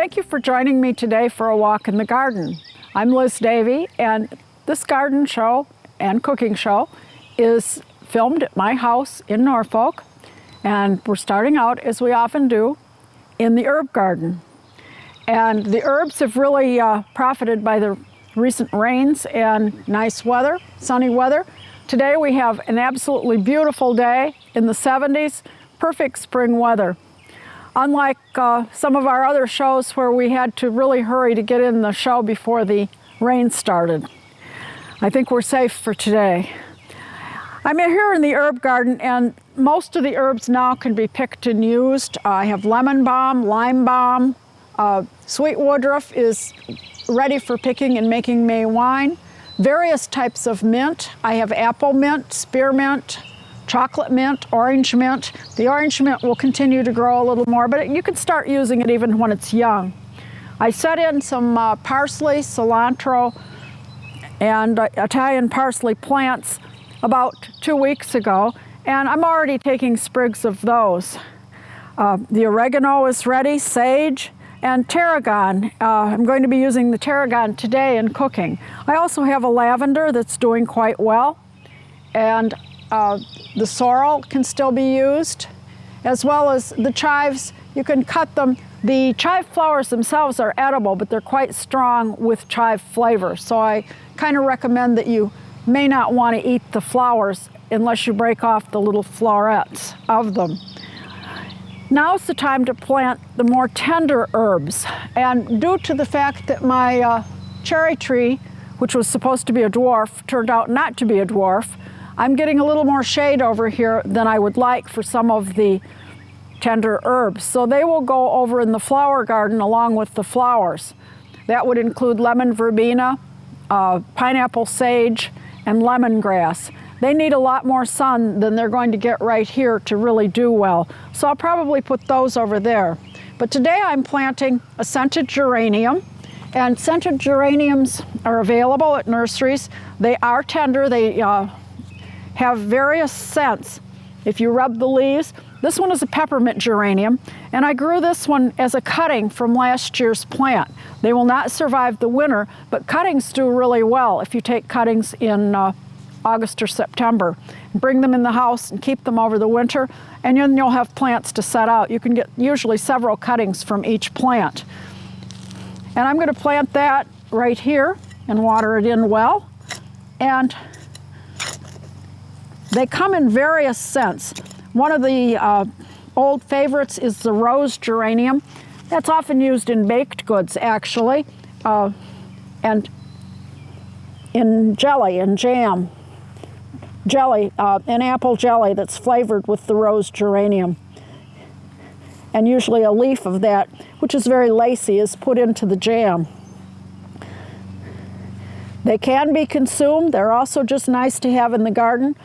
Thank you for joining me today for a walk in the garden. I'm Liz Davey, and this garden show and cooking show is filmed at my house in Norfolk, and we're starting out, as we often do, in the herb garden. And the herbs have really profited by the recent rains and nice weather, sunny weather. Today we have an absolutely beautiful day in the 70s, perfect spring weather. Unlike some of our other shows where we had to really hurry to get in the show before the rain started. I think we're safe for today. I'm here in the herb garden, and most of the herbs now can be picked and used. I have lemon balm, lime balm, sweet woodruff is ready for picking and making May wine. Various types of mint. I have apple mint, spearmint, chocolate mint, orange mint. The orange mint will continue to grow a little more, but you can start using it even when it's young. I set in some parsley, cilantro, and Italian parsley plants about 2 weeks ago, and I'm already taking sprigs of those. The oregano is ready, sage, and tarragon. I'm going to be using the tarragon today in cooking. I also have a lavender that's doing quite well, and the sorrel can still be used, as well as the chives. You can cut them. The chive flowers themselves are edible, but they're quite strong with chive flavor. So I kind of recommend that you may not want to eat the flowers unless you break off the little florets of them. Now's the time to plant the more tender herbs. And due to the fact that my cherry tree, which was supposed to be a dwarf, turned out not to be a dwarf, I'm getting a little more shade over here than I would like for some of the tender herbs. So they will go over in the flower garden along with the flowers. That would include lemon verbena, pineapple sage, and lemongrass. They need a lot more sun than they're going to get right here to really do well. So I'll probably put those over there. But today I'm planting a scented geranium, and scented geraniums are available at nurseries. They are tender. They have various scents. If you rub the leaves, this one is a peppermint geranium, and I grew this one as a cutting from last year's plant. They will not survive the winter, but cuttings do really well if you take cuttings in August or September. Bring them in the house and keep them over the winter, and then you'll have plants to set out. You can get usually several cuttings from each plant. And I'm going to plant that right here and water it in well. And they come in various scents. One of the old favorites is the rose geranium. That's often used in baked goods, actually, and in jelly and jam. Jelly, an apple jelly that's flavored with the rose geranium. And usually a leaf of that, which is very lacy, is put into the jam. They can be consumed. They're also just nice to have in the garden.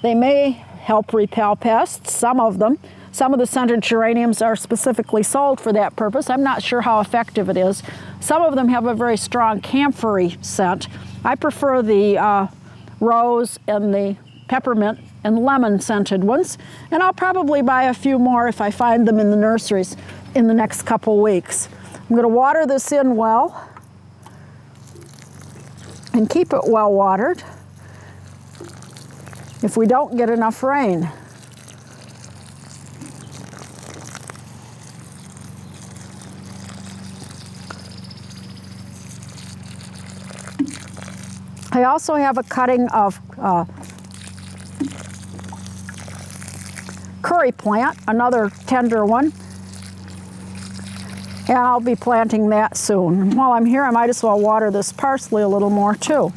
They may help repel pests, some of them. Some of the scented geraniums are specifically sold for that purpose. I'm not sure how effective it is. Some of them have a very strong camphory scent. I prefer the rose and the peppermint and lemon scented ones, and I'll probably buy a few more if I find them in the nurseries in the next couple weeks. I'm going to water this in well and keep it well watered if we don't get enough rain. I also have a cutting of curry plant, another tender one, and I'll be planting that soon. While I'm here, I might as well water this parsley a little more too.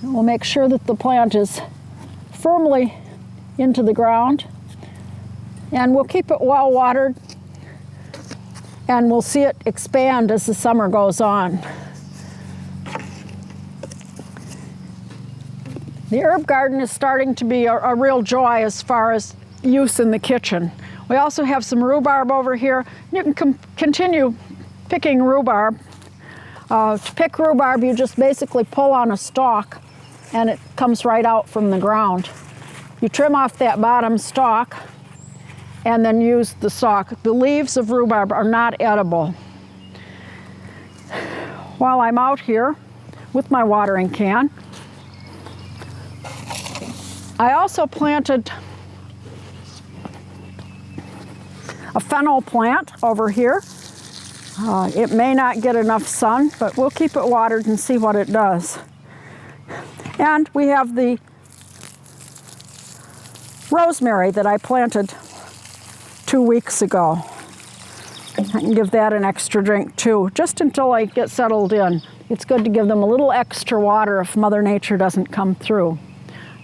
We'll make sure that the plant is firmly into the ground, and we'll keep it well watered, and we'll see it expand as the summer goes on. The herb garden is starting to be a real joy as far as use in the kitchen. We also have some rhubarb over here. You can continue picking rhubarb. To pick rhubarb, you just basically pull on a stalk and it comes right out from the ground. You trim off that bottom stalk and then use the stalk. The leaves of rhubarb are not edible. While I'm out here with my watering can, I also planted a fennel plant over here. It may not get enough sun, but we'll keep it watered and see what it does. And we have the rosemary that I planted 2 weeks ago. I can give that an extra drink too, just until I get settled in. It's good to give them a little extra water if Mother Nature doesn't come through.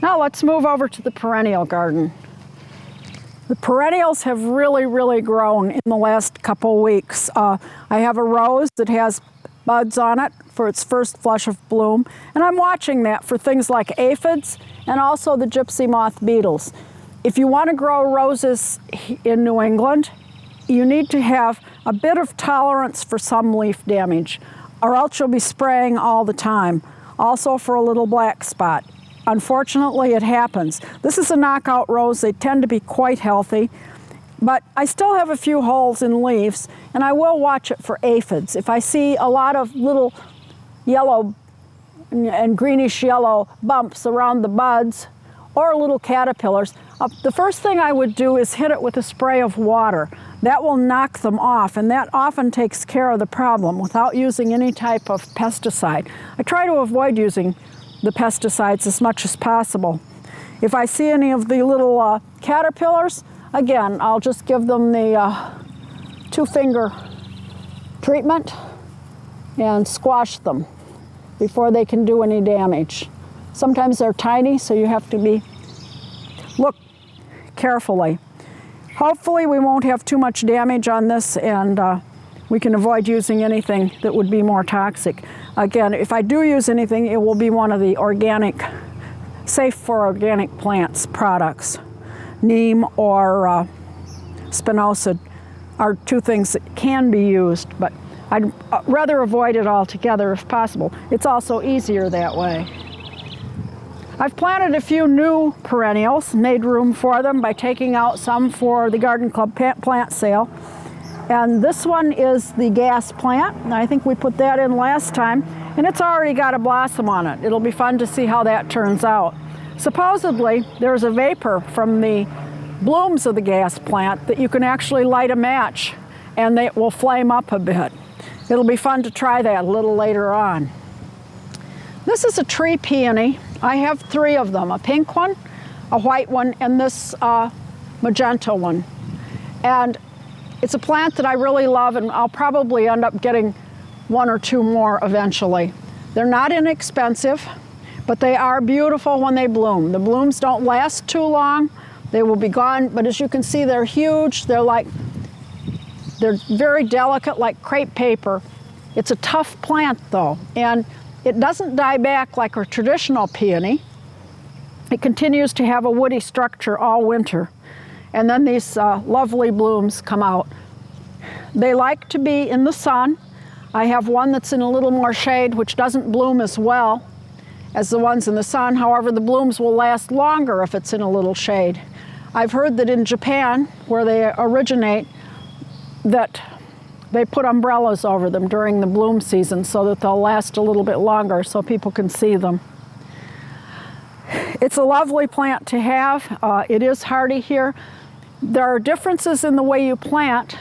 Now let's move over to the perennial garden. The perennials have really grown in the last couple weeks. I have a rose that has buds on it for its first flush of bloom, and I'm watching that for things like aphids and also the gypsy moth beetles. If you want to grow roses in New England, you need to have a bit of tolerance for some leaf damage, or else you'll be spraying all the time. Also for a little black spot. Unfortunately, it happens. This is a knockout rose. They tend to be quite healthy, but I still have a few holes in leaves, and I will watch it for aphids. If I see a lot of little yellow and greenish yellow bumps around the buds or little caterpillars, the first thing I would do is hit it with a spray of water. That will knock them off, and that often takes care of the problem without using any type of pesticide. I try to avoid using the pesticides as much as possible. If I see any of the little caterpillars, again, I'll just give them the 2-finger treatment and squash them before they can do any damage. Sometimes they're tiny, so you have to look carefully. Hopefully we won't have too much damage on this, and we can avoid using anything that would be more toxic. Again, if I do use anything, it will be one of the organic, safe for organic plants products. Neem or spinosad are 2 things that can be used, but I'd rather avoid it altogether if possible. It's also easier that way. I've planted a few new perennials, made room for them by taking out some for the Garden Club plant sale. And this one is the gas plant. I think we put that in last time, and it's already got a blossom on it. It'll be fun to see how that turns out. Supposedly, there's a vapor from the blooms of the gas plant that you can actually light a match and they will flame up a bit. It'll be fun to try that a little later on. This is a tree peony. I have 3 of them, a pink one, a white one, and this magenta one. And it's a plant that I really love, and I'll probably end up getting 1 or 2 more eventually. They're not inexpensive, but they are beautiful when they bloom. The blooms don't last too long. They will be gone, but as you can see, they're huge. They're very delicate, like crepe paper. It's a tough plant though, and it doesn't die back like a traditional peony. It continues to have a woody structure all winter. And then these lovely blooms come out. They like to be in the sun. I have one that's in a little more shade, which doesn't bloom as well as the ones in the sun. However, the blooms will last longer if it's in a little shade. I've heard that in Japan, where they originate, that they put umbrellas over them during the bloom season so that they'll last a little bit longer so people can see them. It's a lovely plant to have. It is hardy here. There are differences in the way you plant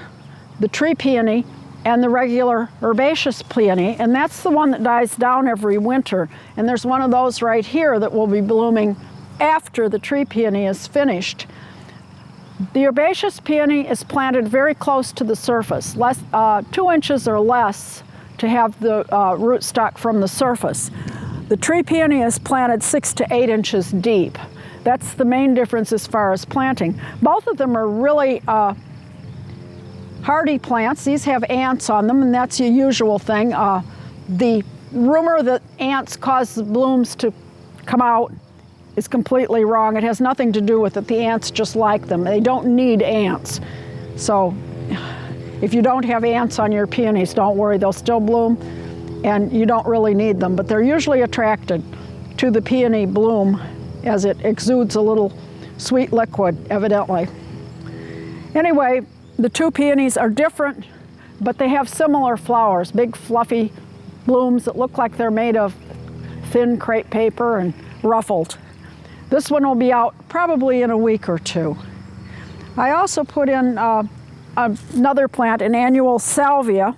the tree peony and the regular herbaceous peony, and that's the one that dies down every winter. And there's one of those right here that will be blooming after the tree peony is finished. The herbaceous peony is planted very close to the surface, 2 inches or less to have the rootstock from the surface. The tree peony is planted 6 to 8 inches deep. That's the main difference as far as planting. Both of them are really hardy plants. These have ants on them, and that's a usual thing. The rumor that ants cause the blooms to come out is completely wrong. It has nothing to do with it. The ants just like them. They don't need ants. So if you don't have ants on your peonies, don't worry, they'll still bloom, and you don't really need them. But they're usually attracted to the peony bloom as it exudes a little sweet liquid, evidently. Anyway, the two peonies are different, but they have similar flowers, big fluffy blooms that look like they're made of thin crepe paper and ruffled. This one will be out probably in a week or two. I also put in another plant, an annual salvia,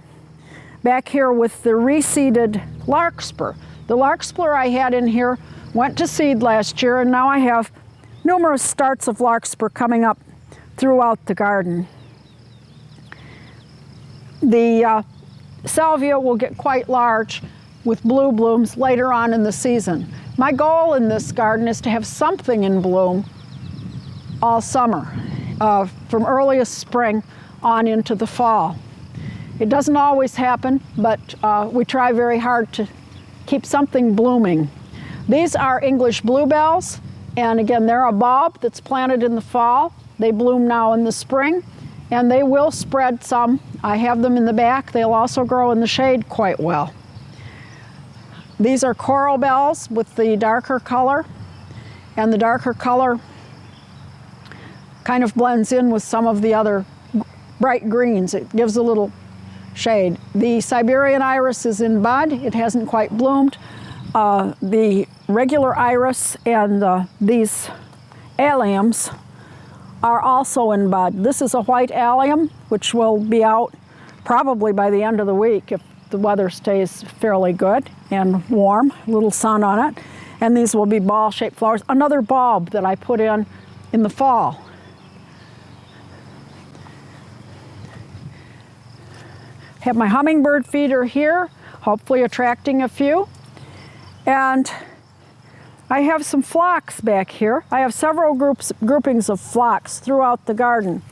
back here with the reseeded larkspur. The larkspur I had in here went to seed last year, and now I have numerous starts of larkspur coming up throughout the garden. The salvia will get quite large with blue blooms later on in the season. My goal in this garden is to have something in bloom all summer, from earliest spring on into the fall. It doesn't always happen, but we try very hard to keep something blooming. These are English bluebells, and again, they're a bulb that's planted in the fall. They bloom now in the spring, and they will spread some. I have them in the back. They'll also grow in the shade quite well. These are coral bells with the darker color, and the darker color kind of blends in with some of the other bright greens. It gives a little shade. The Siberian iris is in bud. It hasn't quite bloomed. The regular iris and these alliums are also in bud. This is a white allium, which will be out probably by the end of the week if the weather stays fairly good and warm, a little sun on it. And these will be ball-shaped flowers. Another bulb that I put in the fall. Have my hummingbird feeder here, hopefully attracting a few. And I have some phlox back here. I have several groupings of phlox throughout the garden.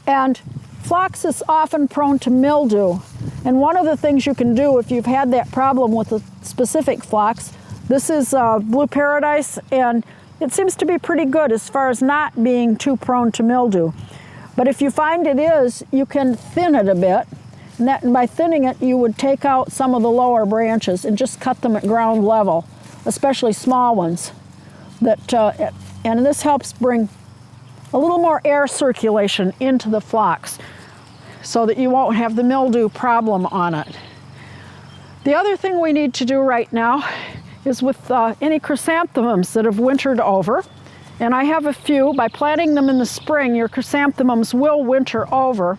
And phlox is often prone to mildew. And one of the things you can do if you've had that problem with a specific phlox, this is Blue Paradise, and it seems to be pretty good as far as not being too prone to mildew. But if you find it is, you can thin it a bit. And by thinning it, you would take out some of the lower branches and just cut them at ground level, especially small ones. And this helps bring a little more air circulation into the phlox so that you won't have the mildew problem on it. The other thing we need to do right now is with any chrysanthemums that have wintered over, and I have a few. By planting them in the spring, your chrysanthemums will winter over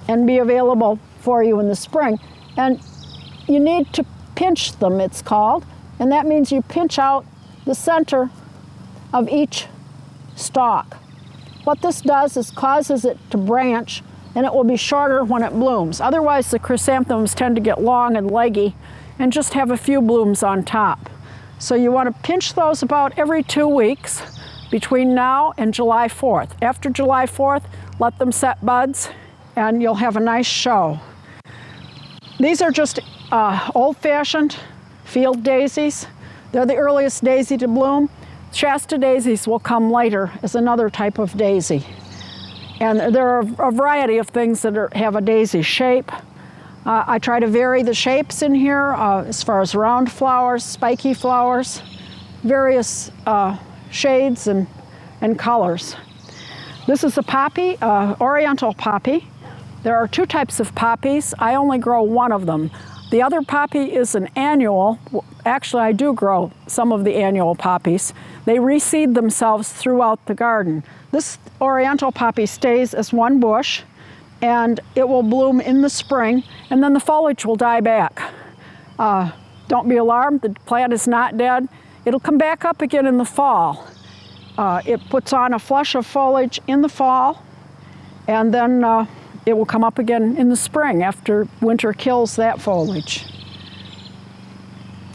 and be available for you in the spring. And you need to pinch them, it's called, and that means you pinch out the center of each stalk. What this does is causes it to branch, and it will be shorter when it blooms. Otherwise, the chrysanthemums tend to get long and leggy and just have a few blooms on top. So you want to pinch those about every 2 weeks between now and July 4th. After July 4th, let them set buds, and you'll have a nice show. These are just old-fashioned field daisies. They're the earliest daisy to bloom. Shasta daisies will come later as another type of daisy. And there are a variety of things that have a daisy shape. I try to vary the shapes in here as far as round flowers, spiky flowers, various shades and colors. This is a poppy, oriental poppy. There are 2 types of poppies. I only grow one of them. The other poppy is an annual. Actually, I do grow some of the annual poppies. They reseed themselves throughout the garden. This oriental poppy stays as one bush, and it will bloom in the spring, and then the foliage will die back. Don't be alarmed, the plant is not dead. It'll come back up again in the fall. It puts on a flush of foliage in the fall, and then it will come up again in the spring after winter kills that foliage.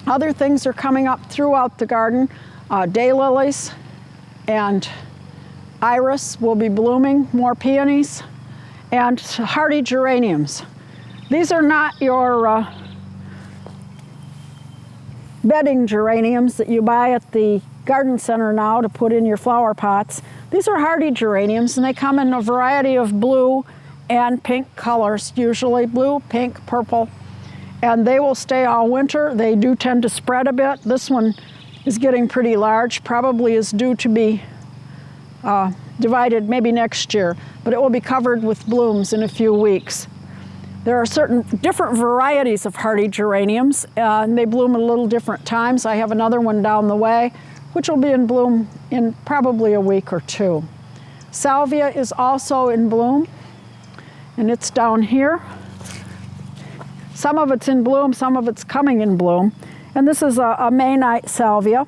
Other things are coming up throughout the garden. Daylilies and iris will be blooming, more peonies, and hardy geraniums. These are not your bedding geraniums that you buy at the garden center now to put in your flower pots. These are hardy geraniums, and they come in a variety of blue and pink colors, usually blue, pink, purple, and they will stay all winter. They do tend to spread a bit. This one is getting pretty large, probably is due to be divided maybe next year, but it will be covered with blooms in a few weeks. There are certain different varieties of hardy geraniums, and they bloom at a little different times. I have another one down the way, which will be in bloom in probably a week or two. Salvia is also in bloom, and it's down here. Some of it's in bloom, some of it's coming in bloom. And this is a May night salvia,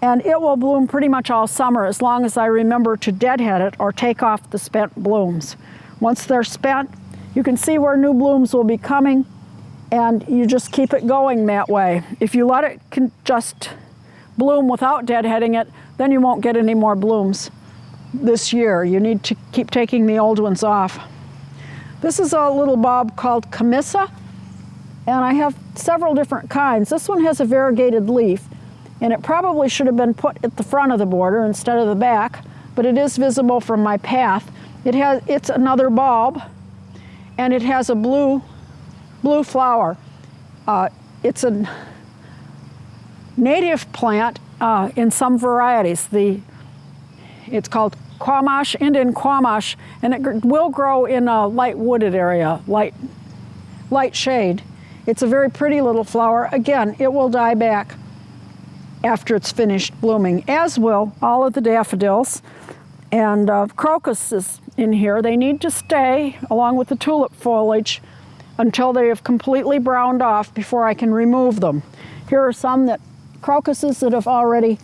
and it will bloom pretty much all summer as long as I remember to deadhead it or take off the spent blooms. Once they're spent, you can see where new blooms will be coming, and you just keep it going that way. If you let it just bloom without deadheading it, then you won't get any more blooms this year. You need to keep taking the old ones off. This is a little bulb called Camissa, and I have several different kinds. This one has a variegated leaf, and it probably should have been put at the front of the border instead of the back, but it is visible from my path. It's another bulb, and it has a blue flower. It's a native plant in some varieties. It's called Quamash, Indian Quamash, and it will grow in a light wooded area, light shade. It's a very pretty little flower. Again, it will die back after it's finished blooming, as will all of the daffodils. And crocus is in here. They need to stay along with the tulip foliage until they have completely browned off before I can remove them. Here are some crocuses that have already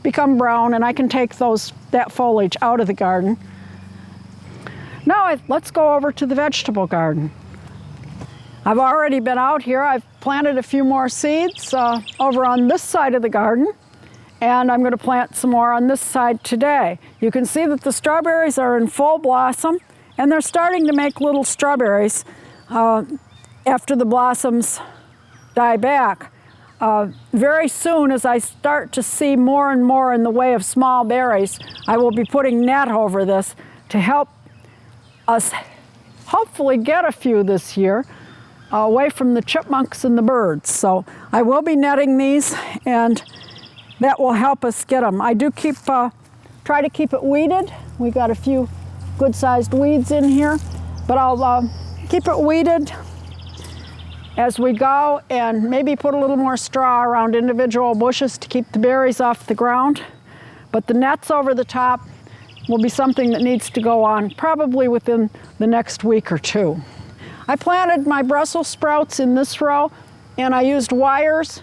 become brown, and I can take that foliage out of the garden. Now let's go over to the vegetable garden. I've already been out here. I've planted a few more seeds over on this side of the garden, and I'm going to plant some more on this side today. You can see that the strawberries are in full blossom, and they're starting to make little strawberries after the blossoms die back. Very soon, as I start to see more and more in the way of small berries, I will be putting net over this to help us hopefully get a few this year away from the chipmunks and the birds. So I will be netting these, and that will help us get them. I do try to keep it weeded. We got a few good-sized weeds in here, but I'll keep it weeded as we go, and maybe put a little more straw around individual bushes to keep the berries off the ground. But the nets over the top will be something that needs to go on probably within the next week or two. I planted my Brussels sprouts in this row, and I used wires.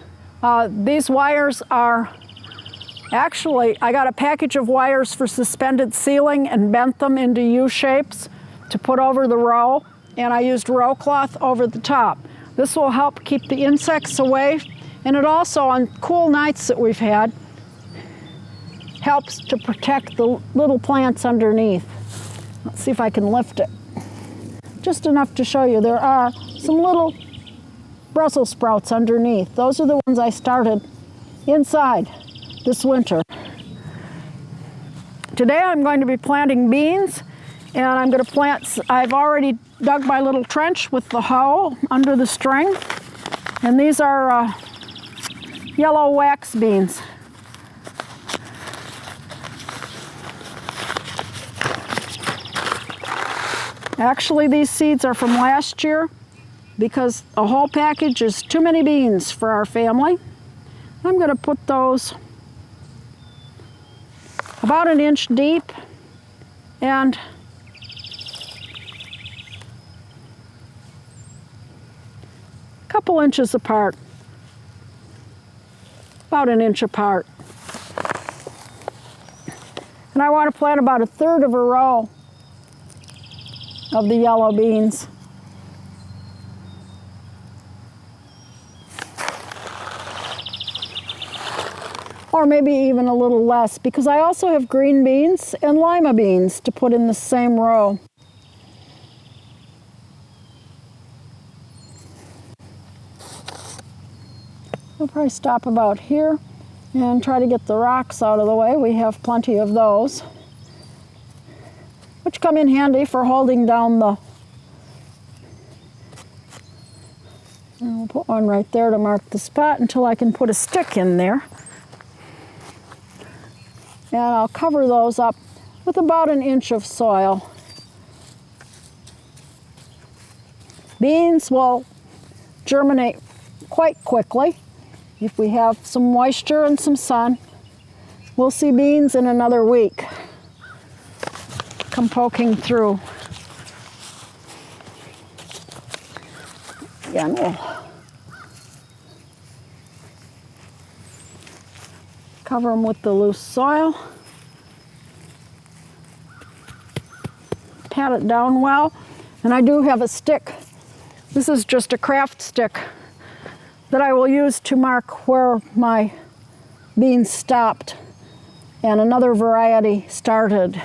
These wires are actually, I got a package of wires for suspended ceiling and bent them into U shapes to put over the row, and I used row cloth over the top. This will help keep the insects away, and it also, on cool nights that we've had, helps to protect the little plants underneath. Let's see if I can lift it. Just enough to show you there are some little Brussels sprouts underneath. Those are the ones I started inside this winter. Today I'm going to be planting beans, and I'm going to plant, I've already dug my little trench with the hoe under the string, and these are yellow wax beans. Actually, these seeds are from last year because a whole package is too many beans for our family. I'm going to put those about an inch deep and a couple inches apart, about an inch apart. And I want to plant about 1/3 of a row of the yellow beans. Or maybe even a little less, because I also have green beans and lima beans to put in the same row. We'll probably stop about here and try to get the rocks out of the way. We have plenty of those, which come in handy for holding down the... And we'll put one right there to mark the spot until I can put a stick in there. And I'll cover those up with about an inch of soil. Beans will germinate quite quickly. If we have some moisture and some sun, we'll see beans in another week come poking through. Again, we'll cover them with the loose soil. Pat it down well. And I do have a stick. This is just a craft stick that I will use to mark where my beans stopped and another variety started.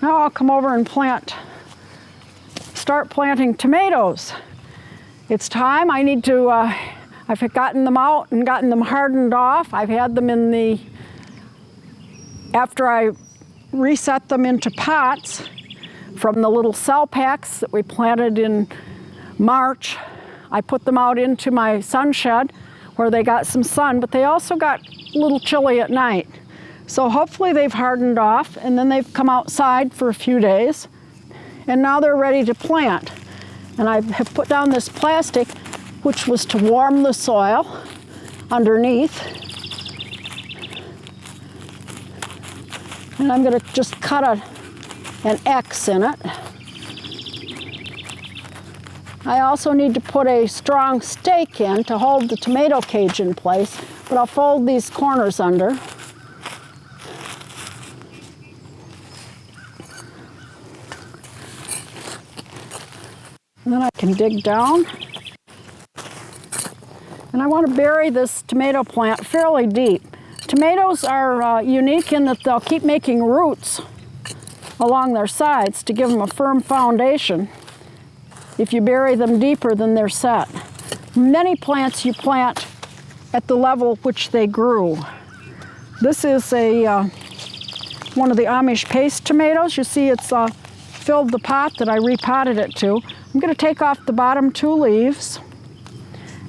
Now I'll come over and start planting tomatoes. It's time. I need to, I've gotten them out and gotten them hardened off. I've had them in after I reset them into pots from the little cell packs that we planted in March. I put them out into my sun shed where they got some sun, but they also got a little chilly at night. So hopefully they've hardened off, and then they've come outside for a few days, and now they're ready to plant. And I have put down this plastic, which was to warm the soil underneath. And I'm going to just cut an X in it. I also need to put a strong stake in to hold the tomato cage in place, but I'll fold these corners under. And then I can dig down. And I want to bury this tomato plant fairly deep. Tomatoes are unique in that they'll keep making roots along their sides to give them a firm foundation if you bury them deeper than they're set. Many plants you plant at the level which they grew. This is one of the Amish paste tomatoes. You see it's filled the pot that I repotted it to. I'm going to take off the bottom 2 leaves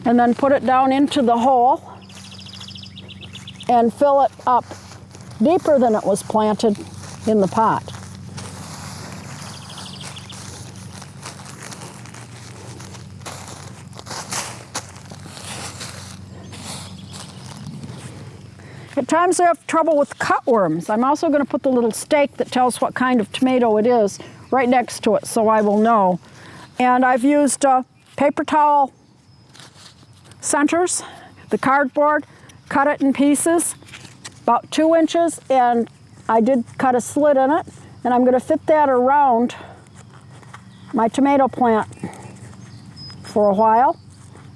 and then put it down into the hole and fill it up deeper than it was planted in the pot. At times I have trouble with cutworms. I'm also going to put the little stake that tells what kind of tomato it is right next to it so I will know. And I've used paper towel centers, the cardboard, cut it in pieces, about 2 inches, and I did cut a slit in it, and I'm going to fit that around my tomato plant for a while.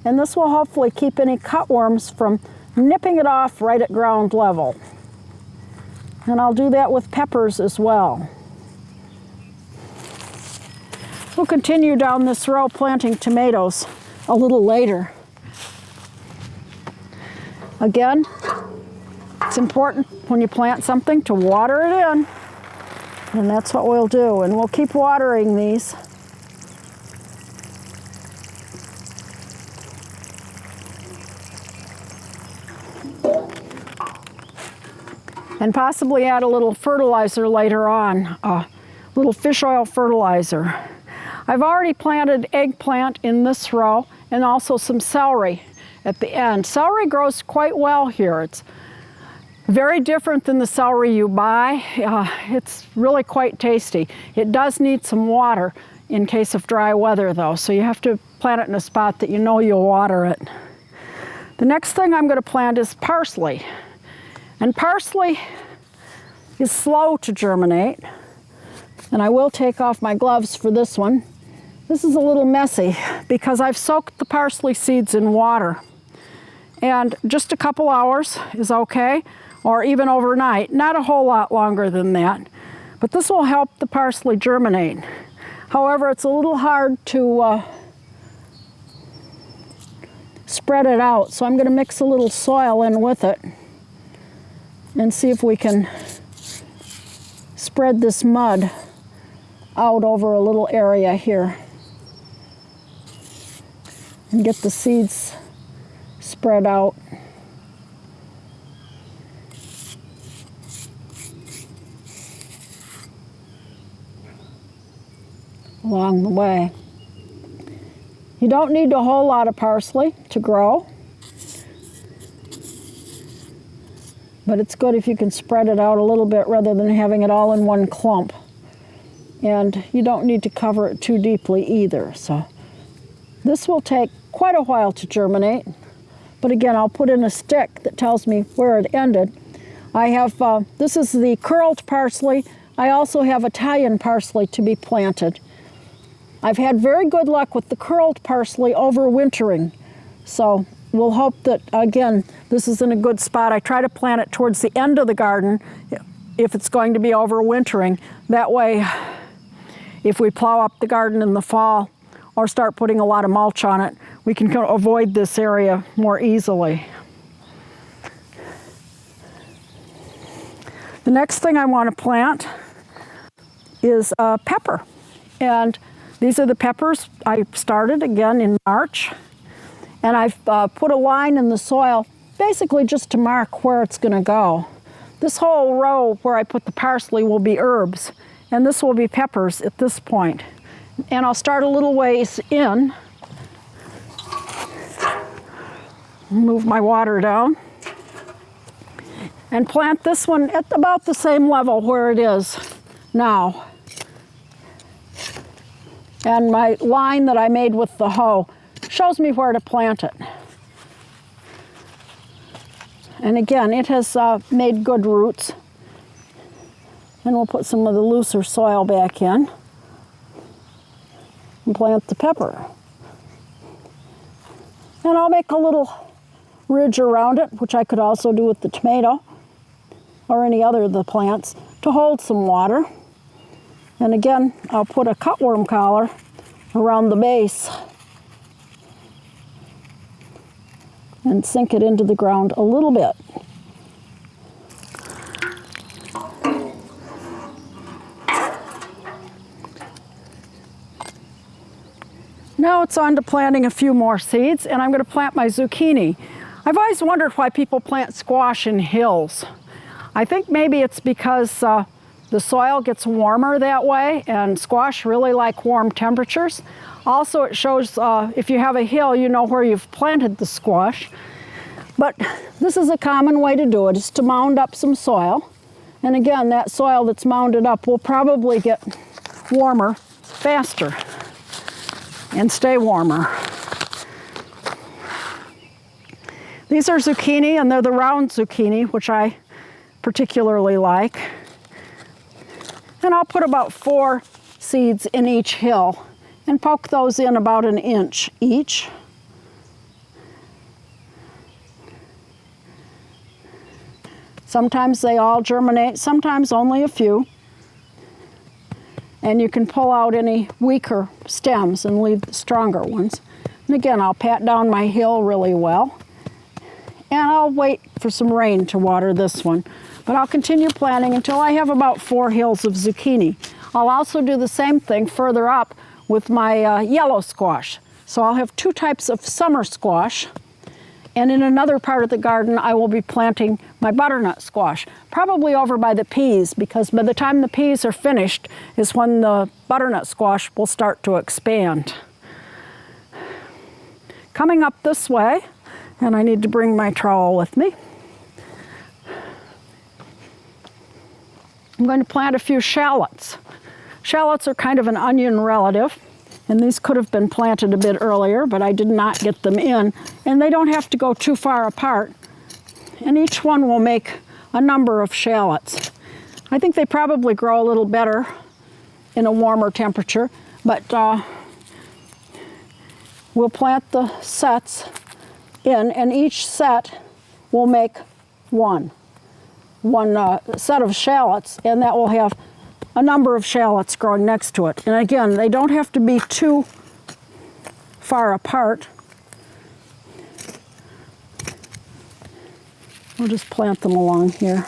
And this will hopefully keep any cutworms from nipping it off right at ground level. And I'll do that with peppers as well. We'll continue down this row planting tomatoes a little later. Again, it's important when you plant something to water it in, and that's what we'll do. And we'll keep watering these. And possibly add a little fertilizer later on, a little fish oil fertilizer. I've already planted eggplant in this row and also some celery at the end. Celery grows quite well here. It's very different than the celery you buy. It's really quite tasty. It does need some water in case of dry weather though, so you have to plant it in a spot that you know you'll water it. The next thing I'm going to plant is parsley. And parsley is slow to germinate, and I will take off my gloves for this one. This is a little messy because I've soaked the parsley seeds in water, and just a couple hours is okay, or even overnight, not a whole lot longer than that, but this will help the parsley germinate. However, it's a little hard to spread it out, so I'm going to mix a little soil in with it and see if we can spread this mud out over a little area here and get the seeds spread out. along the way. You don't need a whole lot of parsley to grow, but it's good if you can spread it out a little bit rather than having it all in one clump. And you don't need to cover it too deeply either. So this will take quite a while to germinate, but again, I'll put in a stick that tells me where it ended. I have, this is the curled parsley. I also have Italian parsley to be planted. I've had very good luck with the curled parsley overwintering. So we'll hope that, again, this is in a good spot. I try to plant it towards the end of the garden if it's going to be overwintering. That way, if we plow up the garden in the fall or start putting a lot of mulch on it, we can avoid this area more easily. The next thing I want to plant is pepper. And these are the peppers I started again in March. And I've put a line in the soil basically just to mark where it's going to go. This whole row where I put the parsley will be herbs, and this will be peppers at this point. And I'll start a little ways in. Move my water down. And plant this one at about the same level where it is now. And my line that I made with the hoe shows me where to plant it. And again, it has made good roots. And we'll put some of the looser soil back in and plant the pepper. And I'll make a little ridge around it, which I could also do with the tomato or any other of the plants, to hold some water. And again, I'll put a cutworm collar around the base and sink it into the ground a little bit. Now it's on to planting a few more seeds, and I'm going to plant my zucchini. I've always wondered why people plant squash in hills. I think maybe it's because the soil gets warmer that way, and squash really like warm temperatures. Also, it shows if you have a hill, you know where you've planted the squash. But this is a common way to do it, is to mound up some soil. And again, that soil that's mounded up will probably get warmer faster and stay warmer. These are zucchini, and they're the round zucchini, which I particularly like. And I'll put about 4 seeds in each hill and poke those in about 1 inch each. Sometimes they all germinate, sometimes only a few. And you can pull out any weaker stems and leave the stronger ones. And again, I'll pat down my hill really well. And I'll wait for some rain to water this one. But I'll continue planting until I have about 4 hills of zucchini. I'll also do the same thing further up with my yellow squash. So I'll have 2 types of summer squash. And in another part of the garden, I will be planting my butternut squash, probably over by the peas, because by the time the peas are finished is when the butternut squash will start to expand. Coming up this way, and I need to bring my trowel with me, I'm going to plant a few shallots. Shallots are kind of an onion relative, and these could have been planted a bit earlier, but I did not get them in. And they don't have to go too far apart. And each one will make a number of shallots. I think they probably grow a little better in a warmer temperature, but we'll plant the sets in, and each set will make one set of shallots, and that will have a number of shallots growing next to it. And again, they don't have to be too far apart. We'll just plant them along here.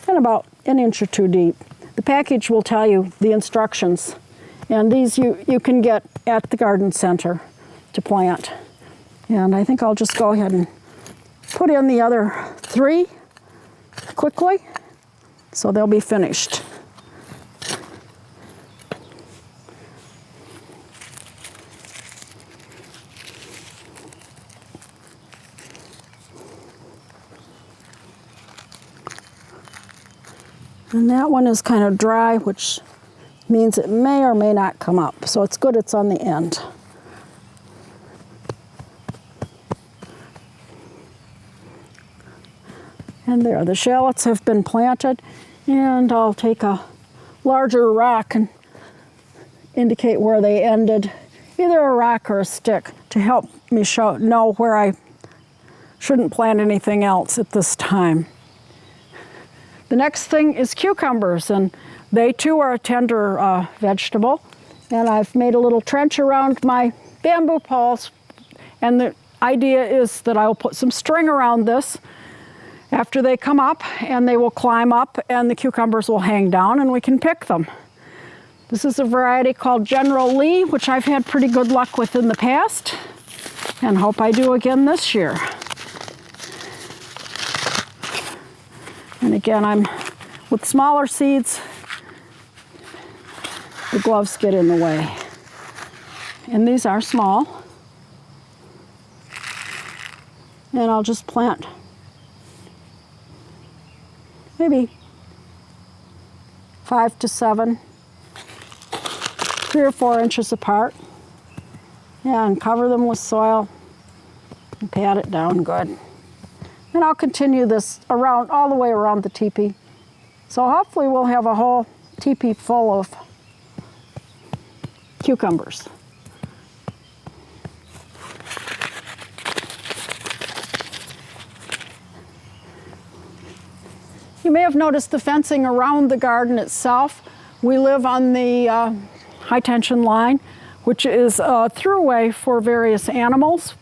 And about 1 inch or 2 deep. The package will tell you the instructions. And these you can get at the garden center to plant. And I think I'll just go ahead and put in the other 3 quickly, so they'll be finished. And that one is kind of dry, which means it may or may not come up. So it's good it's on the end. And there, the shallots have been planted, and I'll take a larger rock and indicate where they ended, either a rock or a stick, to help me know where I shouldn't plant anything else at this time. The next thing is cucumbers, and they too are a tender vegetable. And I've made a little trench around my bamboo poles, and the idea is that I will put some string around this after they come up, and they will climb up and the cucumbers will hang down and we can pick them. This is a variety called General Lee, which I've had pretty good luck with in the past and hope I do again this year. And again, I'm with smaller seeds, the gloves get in the way. And these are small. And I'll just plant maybe 5 to 7, 3 or 4 inches apart, and cover them with soil and pat it down good. And I'll continue this around, all the way around the teepee. So hopefully we'll have a whole teepee full of cucumbers. You may have noticed the fencing around the garden itself. We live on the high tension line, which is a throughway for various animals,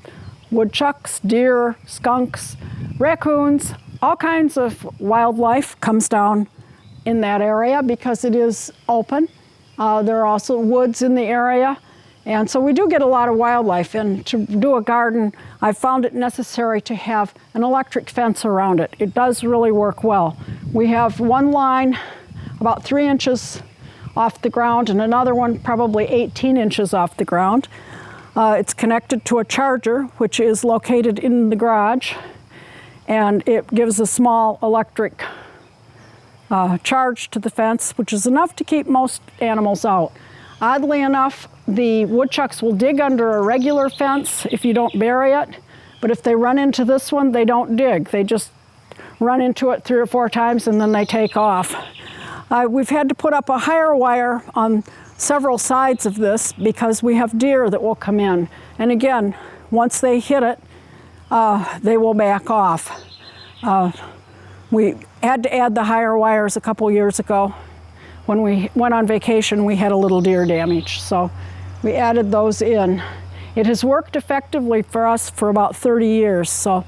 woodchucks, deer, skunks, raccoons, all kinds of wildlife comes down in that area because it is open. There are also woods in the area, and so we do get a lot of wildlife. And to do a garden, I found it necessary to have an electric fence around it. It does really work well. We have one line about 3 inches off the ground and another one probably 18 inches off the ground. It's connected to a charger, which is located in the garage, and it gives a small electric charge to the fence, which is enough to keep most animals out. Oddly enough, the woodchucks will dig under a regular fence if you don't bury it, but if they run into this one, they don't dig. They just run into it 3 or 4 times and then they take off. We've had to put up a higher wire on several sides of this because we have deer that will come in. And again, once they hit it, they will back off. We had to add the higher wires a couple years ago. When we went on vacation, we had a little deer damage, so we added those in. It has worked effectively for us for about 30 years, so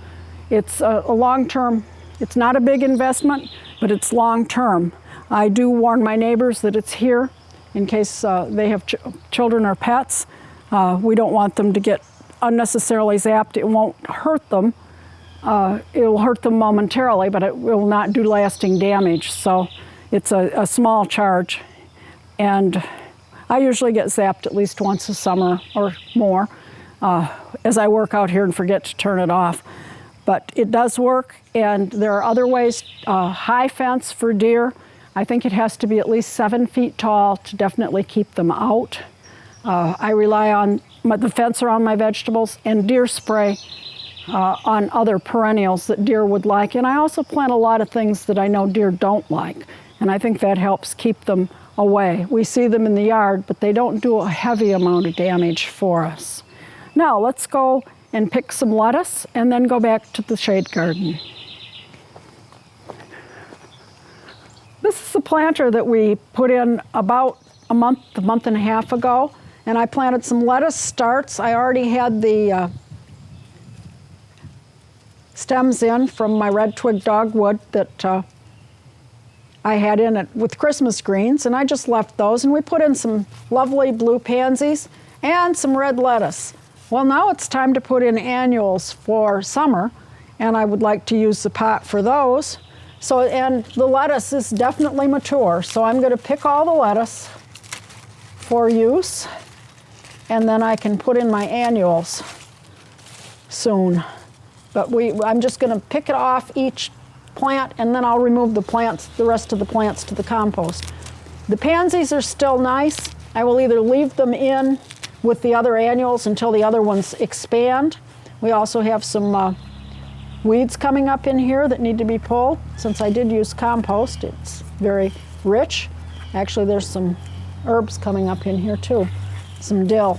it's a long-term, it's not a big investment, but it's long-term. I do warn my neighbors that it's here in case they have children or pets. We don't want them to get unnecessarily zapped. It won't hurt them. It will hurt them momentarily, but it will not do lasting damage. So it's a small charge. And I usually get zapped at least once a summer or more as I work out here and forget to turn it off. But it does work, and there are other ways. High fence for deer. I think it has to be at least 7 feet tall to definitely keep them out. I rely on the fence around my vegetables and deer spray on other perennials that deer would like. And I also plant a lot of things that I know deer don't like. And I think that helps keep them away. We see them in the yard, but they don't do a heavy amount of damage for us. Now let's go and pick some lettuce and then go back to the shade garden. This is the planter that we put in about a month and a half ago, and I planted some lettuce starts. I already had the stems in from my red twig dogwood that I had in it with Christmas greens, and I just left those, and we put in some lovely blue pansies and some red lettuce. Well, now it's time to put in annuals for summer, and I would like to use the pot for those. So, and the lettuce is definitely mature, so I'm going to pick all the lettuce for use, and then I can put in my annuals soon. But I'm just going to pick it off each plant, and then I'll remove the rest of the plants to the compost. The pansies are still nice. I will either leave them in with the other annuals until the other ones expand. We also have some weeds coming up in here that need to be pulled. Since I did use compost, it's very rich. Actually, there's some herbs coming up in here too, some dill.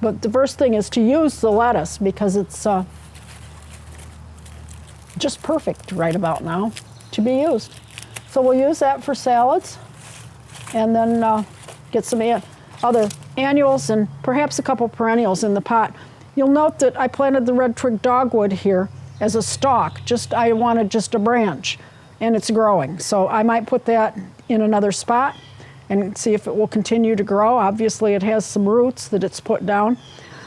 But the first thing is to use the lettuce because it's just perfect right about now to be used. So we'll use that for salads and then get some other annuals and perhaps a couple perennials in the pot. You'll note that I planted the red twig dogwood here as a stalk. I wanted just a branch, and it's growing. So I might put that in another spot and see if it will continue to grow. Obviously it has some roots that it's put down.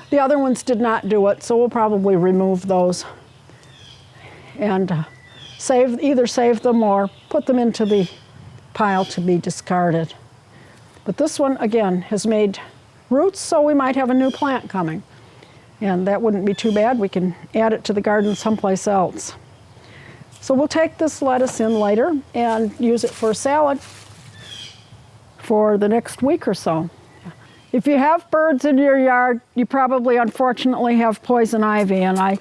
The other ones did not do it, so we'll probably remove those and either save them or put them into the pile to be discarded. But this one, again, has made roots, so we might have a new plant coming. And that wouldn't be too bad. We can add it to the garden someplace else. So we'll take this lettuce in later and use it for a salad for the next week or so. If you have birds in your yard, you probably unfortunately have poison ivy, and I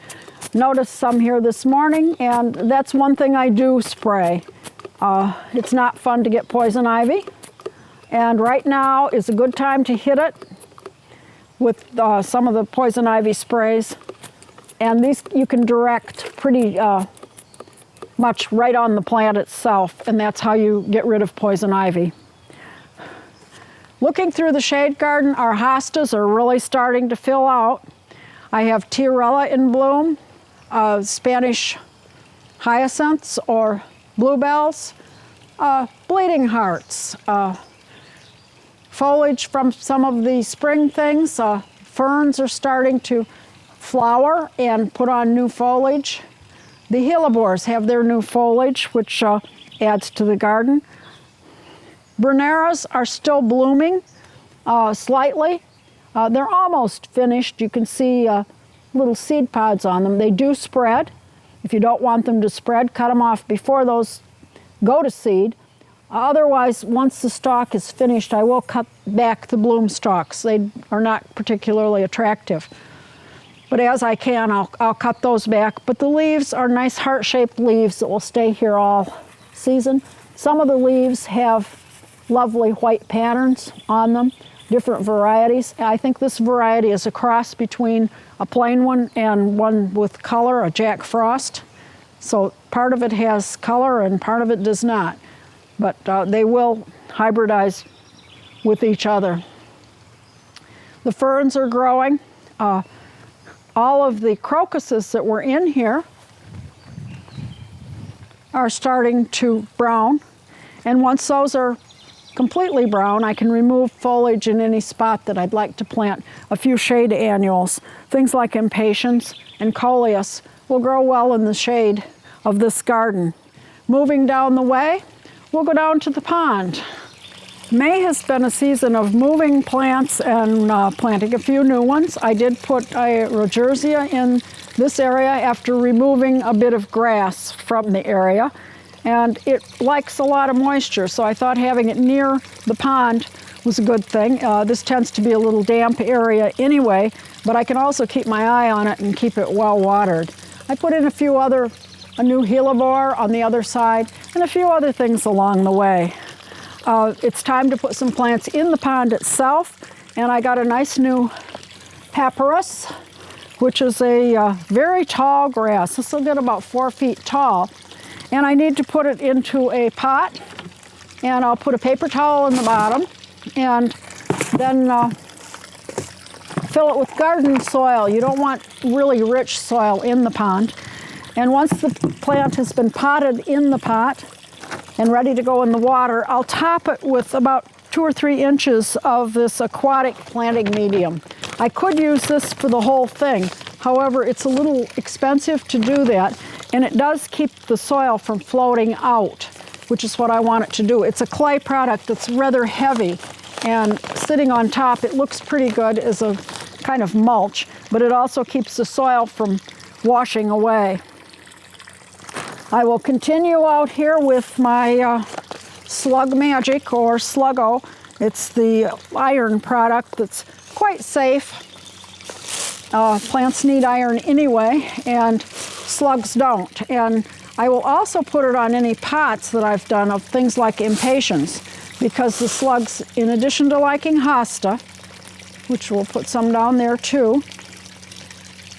noticed some here this morning, and that's one thing I do spray. It's not fun to get poison ivy, and right now is a good time to hit it with some of the poison ivy sprays. And these you can direct pretty much right on the plant itself, and that's how you get rid of poison ivy. Looking through the shade garden, our hostas are really starting to fill out. I have tiarella in bloom, Spanish hyacinths or bluebells, bleeding hearts, foliage from some of the spring things. Ferns are starting to flower and put on new foliage. The hellebores have their new foliage, which adds to the garden. Berneras are still blooming slightly. They're almost finished. You can see little seed pods on them. They do spread. If you don't want them to spread, cut them off before those go to seed. Otherwise, once the stalk is finished, I will cut back the bloom stalks. They are not particularly attractive. But as I can, I'll cut those back. But the leaves are nice heart-shaped leaves that will stay here all season. Some of the leaves have lovely white patterns on them, different varieties. I think this variety is a cross between a plain one and one with color, a Jack Frost. So part of it has color and part of it does not. But they will hybridize with each other. The ferns are growing. All of the crocuses that were in here are starting to brown. And once those are completely brown, I can remove foliage in any spot that I'd like to plant a few shade annuals. Things like impatiens and coleus will grow well in the shade of this garden. Moving down the way, we'll go down to the pond. May has been a season of moving plants and planting a few new ones. I did put a Rogersia in this area after removing a bit of grass from the area. And it likes a lot of moisture, so I thought having it near the pond was a good thing. This tends to be a little damp area anyway, but I can also keep my eye on it and keep it well watered. I put in a new hellebore on the other side, and a few other things along the way. It's time to put some plants in the pond itself, and I got a nice new papyrus, which is a very tall grass. This will get about 4 feet tall. And I need to put it into a pot, and I'll put a paper towel in the bottom, and then fill it with garden soil. You don't want really rich soil in the pond. And once the plant has been potted in the pot and ready to go in the water, I'll top it with about 2 or 3 inches of this aquatic planting medium. I could use this for the whole thing. However, it's a little expensive to do that, and it does keep the soil from floating out, which is what I want it to do. It's a clay product that's rather heavy, and sitting on top, it looks pretty good as a kind of mulch, but it also keeps the soil from washing away. I will continue out here with my Slug Magic or Sluggo. It's the iron product that's quite safe. Plants need iron anyway, and slugs don't. And I will also put it on any pots that I've done of things like impatiens, because the slugs, in addition to liking hosta, which we'll put some down there too,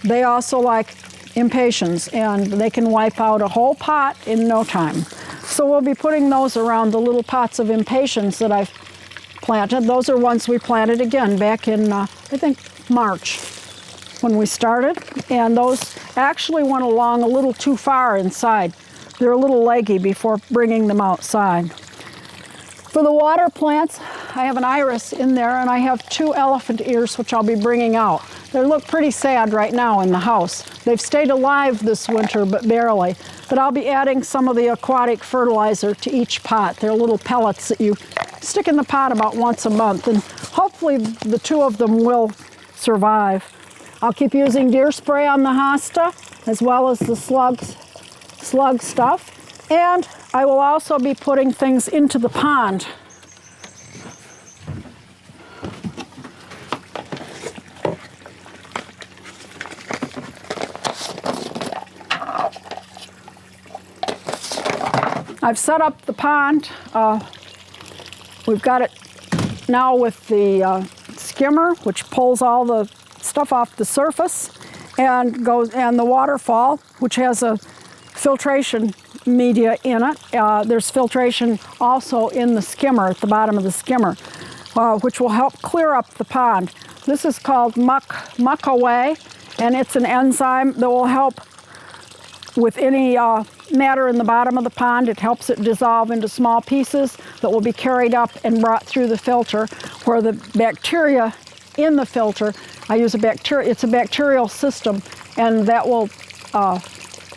they also like impatiens, and they can wipe out a whole pot in no time. So we'll be putting those around the little pots of impatiens that I've planted. Those are ones we planted again back in, I think, March when we started. And those actually went along a little too far inside. They're a little leggy before bringing them outside. For the water plants, I have an iris in there, and I have 2 elephant ears, which I'll be bringing out. They look pretty sad right now in the house. They've stayed alive this winter, but barely. But I'll be adding some of the aquatic fertilizer to each pot. They're little pellets that you stick in the pot about once a month, and hopefully the 2 of them will survive. I'll keep using deer spray on the hosta, as well as the slug stuff. And I will also be putting things into the pond. I've set up the pond. We've got it now with the skimmer, which pulls all the stuff off the surface, and the waterfall, which has a filtration media in it. There's filtration also in the skimmer, at the bottom of the skimmer, which will help clear up the pond. This is called muck away, and it's an enzyme that will help with any matter in the bottom of the pond. It helps it dissolve into small pieces that will be carried up and brought through the filter, where the bacteria in the filter, it's a bacterial system, and that will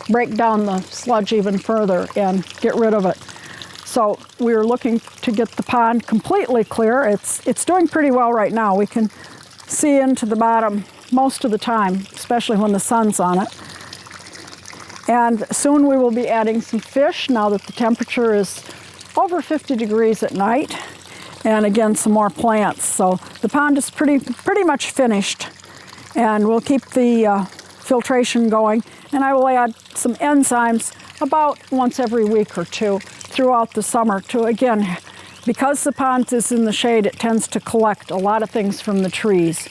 break down the sludge even further and get rid of it. So we're looking to get the pond completely clear. It's doing pretty well right now. We can see into the bottom most of the time, especially when the sun's on it. And soon we will be adding some fish now that the temperature is over 50 degrees at night. And again, some more plants. So the pond is pretty much finished. And we'll keep the filtration going. And I will add some enzymes about once every week or 2 throughout the summer to, again, because the pond is in the shade, it tends to collect a lot of things from the trees.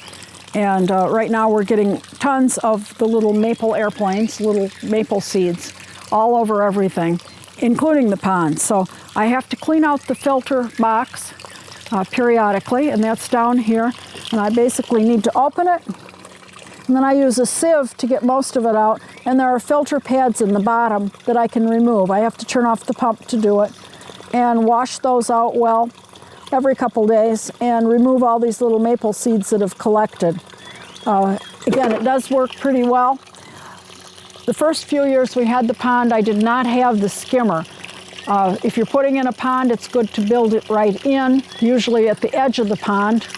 And right now we're getting tons of the little maple airplanes, little maple seeds, all over everything, including the pond. So I have to clean out the filter box periodically, and that's down here. And I basically need to open it, and then I use a sieve to get most of it out. And there are filter pads in the bottom that I can remove. I have to turn off the pump to do it, and wash those out well every couple days, and remove all these little maple seeds that have collected. Again, it does work pretty well. The first few years we had the pond, I did not have the skimmer. If you're putting in a pond, it's good to build it right in, usually at the edge of the pond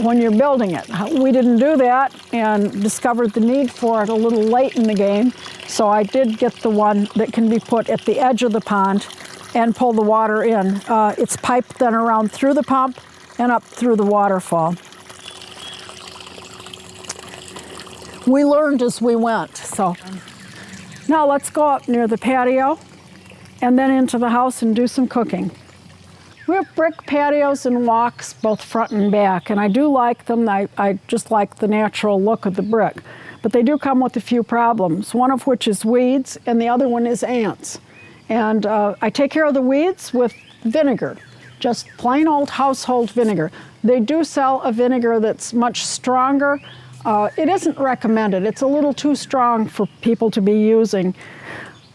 when you're building it. We didn't do that and discovered the need for it a little late in the game, so I did get the one that can be put at the edge of the pond and pull the water in. It's piped then around through the pump and up through the waterfall. We learned as we went. So now let's go up near the patio and then into the house and do some cooking. We have brick patios and walks both front and back, and I do like them. I just like the natural look of the brick. But they do come with a few problems, one of which is weeds and the other one is ants. And I take care of the weeds with vinegar, just plain old household vinegar. They do sell a vinegar that's much stronger. It isn't recommended. It's a little too strong for people to be using.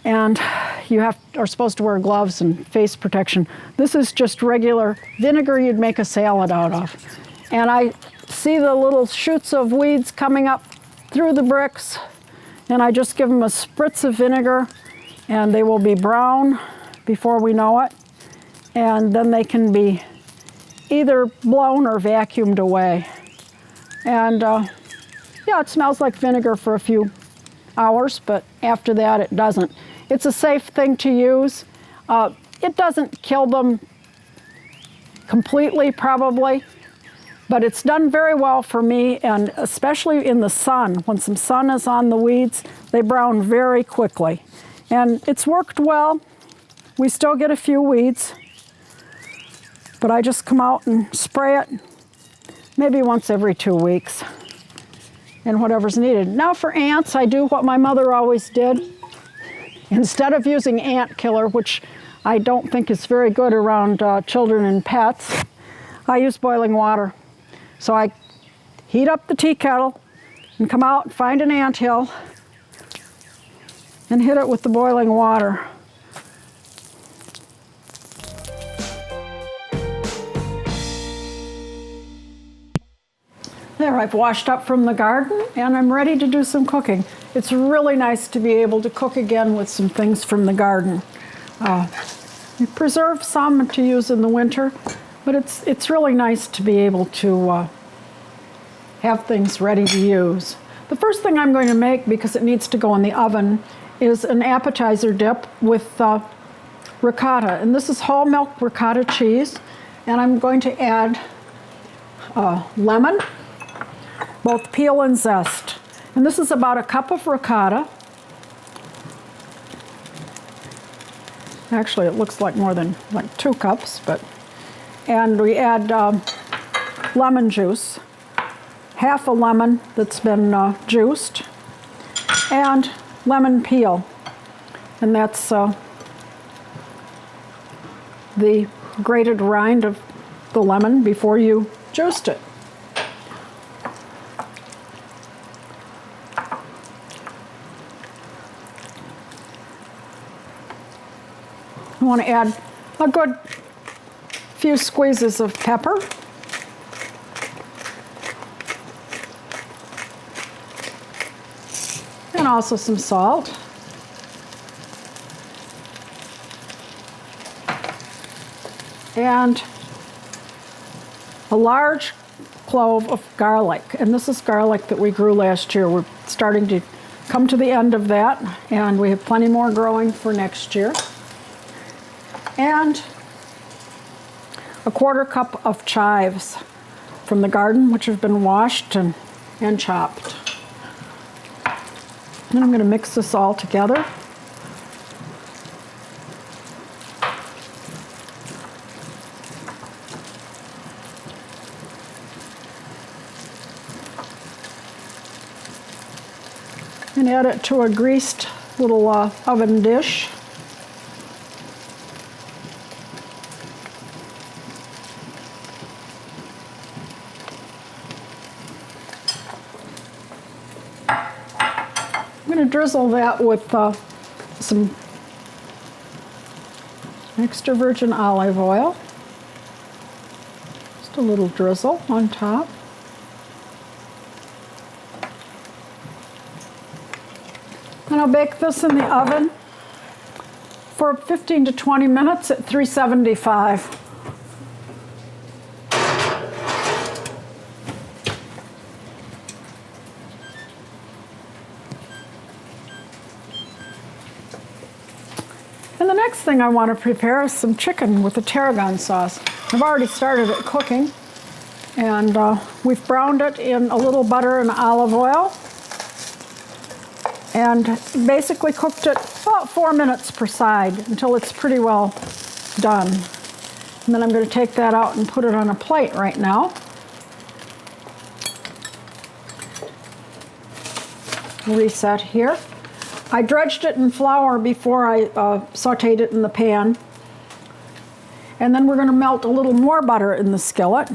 And you are supposed to wear gloves and face protection. This is just regular vinegar you'd make a salad out of. And I see the little shoots of weeds coming up through the bricks, and I just give them a spritz of vinegar, and they will be brown before we know it. And then they can be either blown or vacuumed away. And yeah, it smells like vinegar for a few hours, but after that it doesn't. It's a safe thing to use. It doesn't kill them completely, probably, but it's done very well for me, and especially in the sun. When some sun is on the weeds, they brown very quickly. And it's worked well. We still get a few weeds, but I just come out and spray it maybe once every 2 weeks and whatever's needed. Now for ants, I do what my mother always did. Instead of using ant killer, which I don't think is very good around children and pets, I use boiling water. So I heat up the tea kettle and come out and find an anthill and hit it with the boiling water. There, I've washed up from the garden and I'm ready to do some cooking. It's really nice to be able to cook again with some things from the garden. We preserve some to use in the winter, but it's really nice to be able to have things ready to use. The first thing I'm going to make, because it needs to go in the oven, is an appetizer dip with ricotta. And this is whole milk ricotta cheese. And I'm going to add lemon, both peel and zest. And this is about a cup of ricotta. Actually, it looks like more than like 2 cups, but. And we add lemon juice, half a lemon that's been juiced, and lemon peel. And that's the grated rind of the lemon before you juiced it. I want to add a good few squeezes of pepper. And also some salt. And a large clove of garlic. And this is garlic that we grew last year. We're starting to come to the end of that, and we have plenty more growing for next year. And a 1/4 cup of chives from the garden, which have been washed and chopped. And I'm going to mix this all together. And add it to a greased little oven dish. I'm going to drizzle that with some extra virgin olive oil. Just a little drizzle on top. And I'll bake this in the oven for 15 to 20 minutes at 375. And the next thing I want to prepare is some chicken with a tarragon sauce. I've already started it cooking, and we've browned it in a little butter and olive oil, and basically cooked it about 4 minutes per side until it's pretty well done. And then I'm going to take that out and put it on a plate right now. Reset here. I dredged it in flour before I sauteed it in the pan. And then we're going to melt a little more butter in the skillet.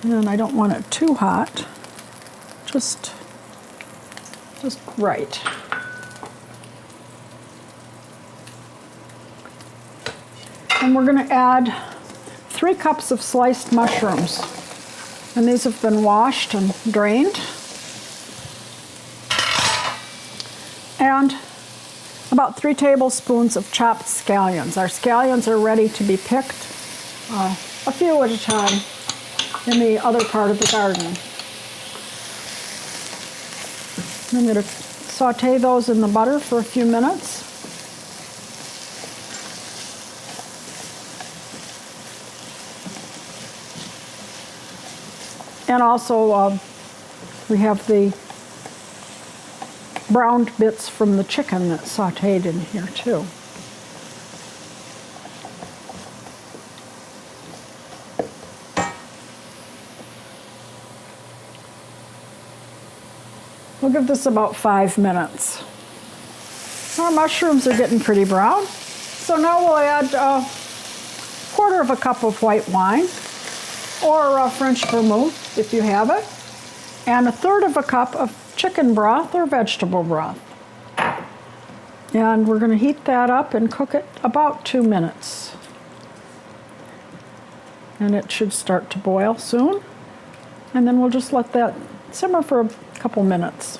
And I don't want it too hot, just right. And we're going to add 3 cups of sliced mushrooms. And these have been washed and drained. And about 3 tablespoons of chopped scallions. Our scallions are ready to be picked, a few at a time, in the other part of the garden. I'm going to saute those in the butter for a few minutes. And also we have the browned bits from the chicken that's sauteed in here too. We'll give this about 5 minutes. Our mushrooms are getting pretty brown. So now we'll add a 1/4 cup of white wine, or French vermouth if you have it, and 1/3 cup of chicken broth or vegetable broth. And we're going to heat that up and cook it about 2 minutes. And it should start to boil soon. And then we'll just let that simmer for a couple minutes.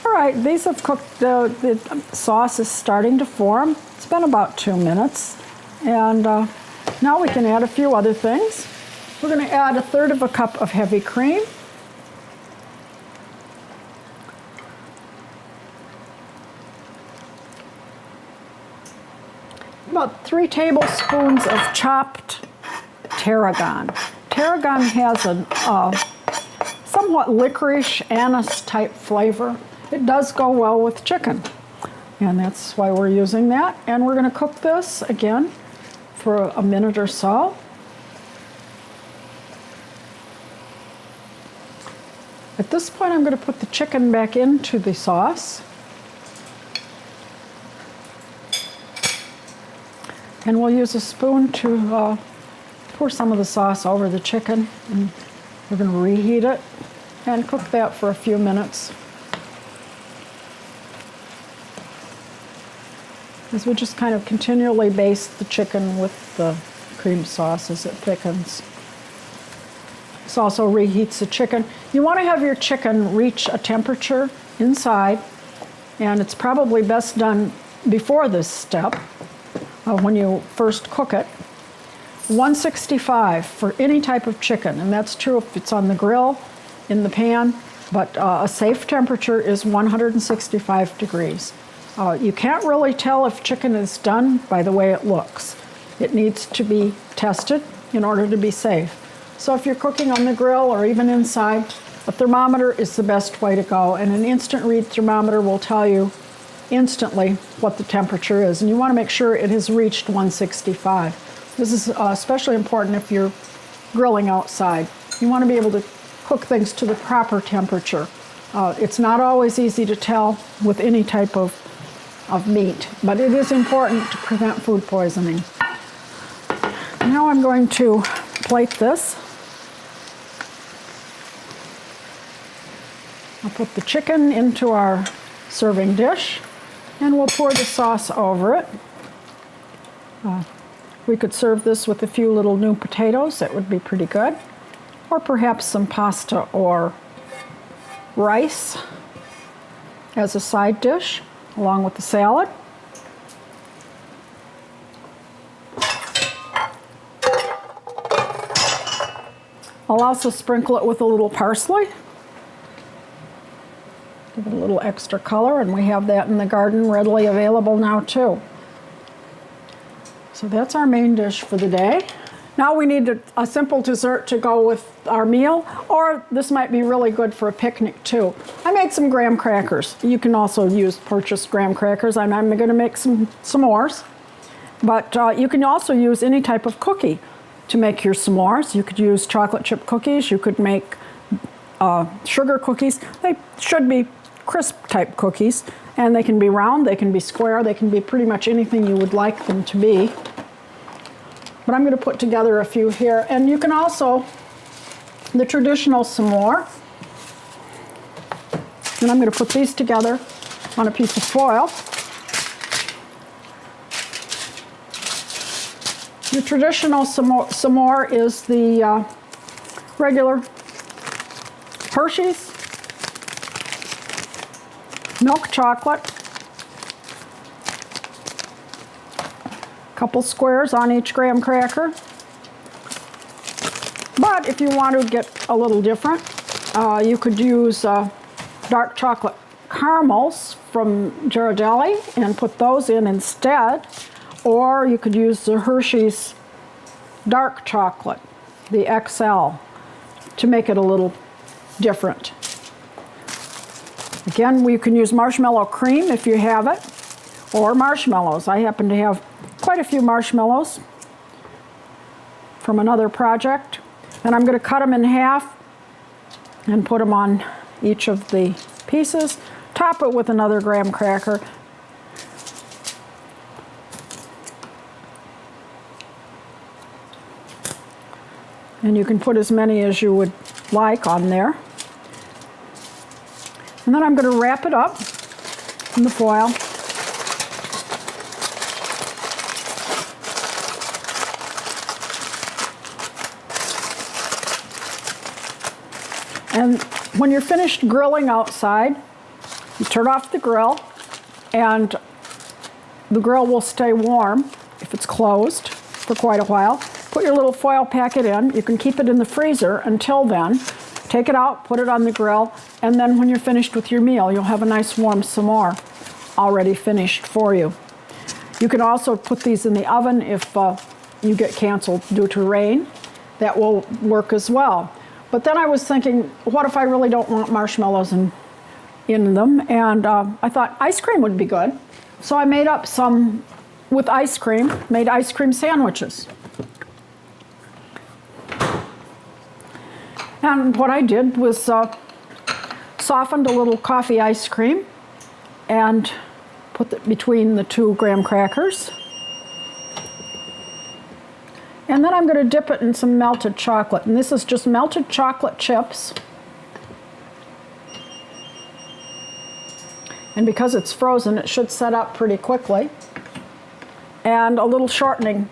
All right, these have cooked, the sauce is starting to form. It's been about 2 minutes. And now we can add a few other things. We're going to add 1/3 cup of heavy cream. About 3 tablespoons of chopped tarragon. Tarragon has a somewhat licorice anise type flavor. It does go well with chicken, and that's why we're using that. And we're going to cook this again for a minute or so. At this point, I'm going to put the chicken back into the sauce. And we'll use a spoon to pour some of the sauce over the chicken. And we're going to reheat it and cook that for a few minutes. As we just kind of continually baste the chicken with the cream sauce as it thickens. This also reheats the chicken. You want to have your chicken reach a temperature inside, and it's probably best done before this step when you first cook it. 165 for any type of chicken, and that's true if it's on the grill, in the pan, but a safe temperature is 165 degrees. You can't really tell if chicken is done by the way it looks. It needs to be tested in order to be safe. So if you're cooking on the grill or even inside, a thermometer is the best way to go, and an instant read thermometer will tell you instantly what the temperature is, and you want to make sure it has reached 165. This is especially important if you're grilling outside. You want to be able to cook things to the proper temperature. It's not always easy to tell with any type of meat, but it is important to prevent food poisoning. Now I'm going to plate this. I'll put the chicken into our serving dish, and we'll pour the sauce over it. We could serve this with a few little new potatoes. That would be pretty good. Or perhaps some pasta or rice as a side dish, along with the salad. I'll also sprinkle it with a little parsley. Give it a little extra color, and we have that in the garden readily available now too. So that's our main dish for the day. Now we need a simple dessert to go with our meal, or this might be really good for a picnic too. I made some graham crackers. You can also use purchased graham crackers, and I'm going to make some s'mores. But you can also use any type of cookie to make your s'mores. You could use chocolate chip cookies. You could make sugar cookies. They should be crisp type cookies, and they can be round, they can be square, they can be pretty much anything you would like them to be. But I'm going to put together a few here, and you can also, the traditional s'more, and I'm going to put these together on a piece of foil. The traditional s'more is the regular Hershey's milk chocolate, a couple squares on each graham cracker. But if you want to get a little different, You could use dark chocolate caramels from Ghirardelli and put those in instead, or you could use the Hershey's dark chocolate, the XL, to make it a little different. Again, you can use marshmallow cream if you have it, or marshmallows. I happen to have quite a few marshmallows from another project. And I'm going to cut them in half and put them on each of the pieces. Top it with another graham cracker. And you can put as many as you would like on there. And then I'm going to wrap it up in the foil. And when you're finished grilling outside, you turn off the grill, and the grill will stay warm if it's closed for quite a while. Put your little foil packet in. You can keep it in the freezer until then. Take it out, put it on the grill, and then when you're finished with your meal, you'll have a nice warm s'more already finished for you. You can also put these in the oven if you get canceled due to rain. That will work as well. But then I was thinking, what if I really don't want marshmallows in them? And I thought ice cream would be good. So I made up some with ice cream, made ice cream sandwiches. And what I did was softened a little coffee ice cream and put it between the 2 graham crackers. And then I'm going to dip it in some melted chocolate. And this is just melted chocolate chips. And because it's frozen, it should set up pretty quickly. And a little shortening,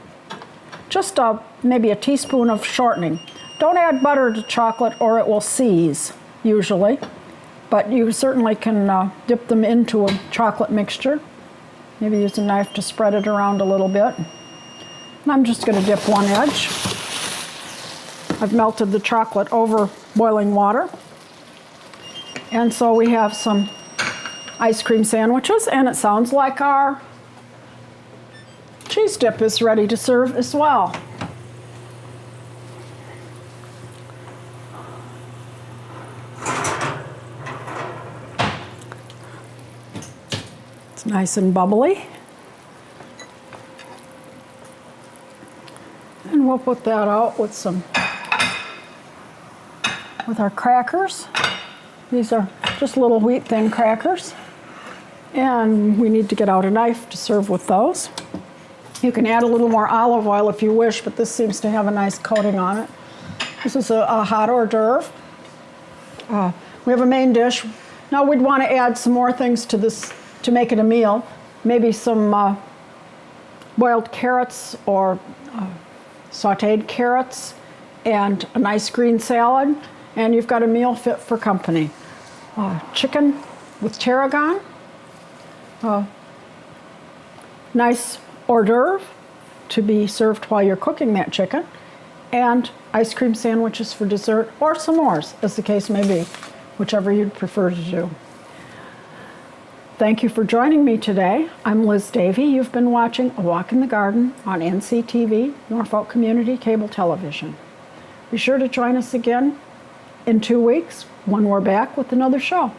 just maybe a teaspoon of shortening. Don't add butter to chocolate or it will seize, usually. But you certainly can dip them into a chocolate mixture. Maybe use a knife to spread it around a little bit. And I'm just going to dip one edge. I've melted the chocolate over boiling water. And so we have some ice cream sandwiches, and it sounds like our cheese dip is ready to serve as well. It's nice and bubbly. And we'll put that out with our crackers. These are just little wheat thin crackers. And we need to get out a knife to serve with those. You can add a little more olive oil if you wish, but this seems to have a nice coating on it. This is a hot hors d'oeuvre. We have a main dish. Now we'd want to add some more things to this to make it a meal. Maybe some boiled carrots or sauteed carrots and a nice green salad, and you've got a meal fit for company. Chicken with tarragon, nice hors d'oeuvre to be served while you're cooking that chicken, and ice cream sandwiches for dessert, or s'mores, as the case may be, whichever you'd prefer to do. Thank you for joining me today. I'm Liz Davey. You've been watching A Walk in the Garden on NCTV, Norfolk Community Cable Television. Be sure to join us again in 2 weeks when we're back with another show.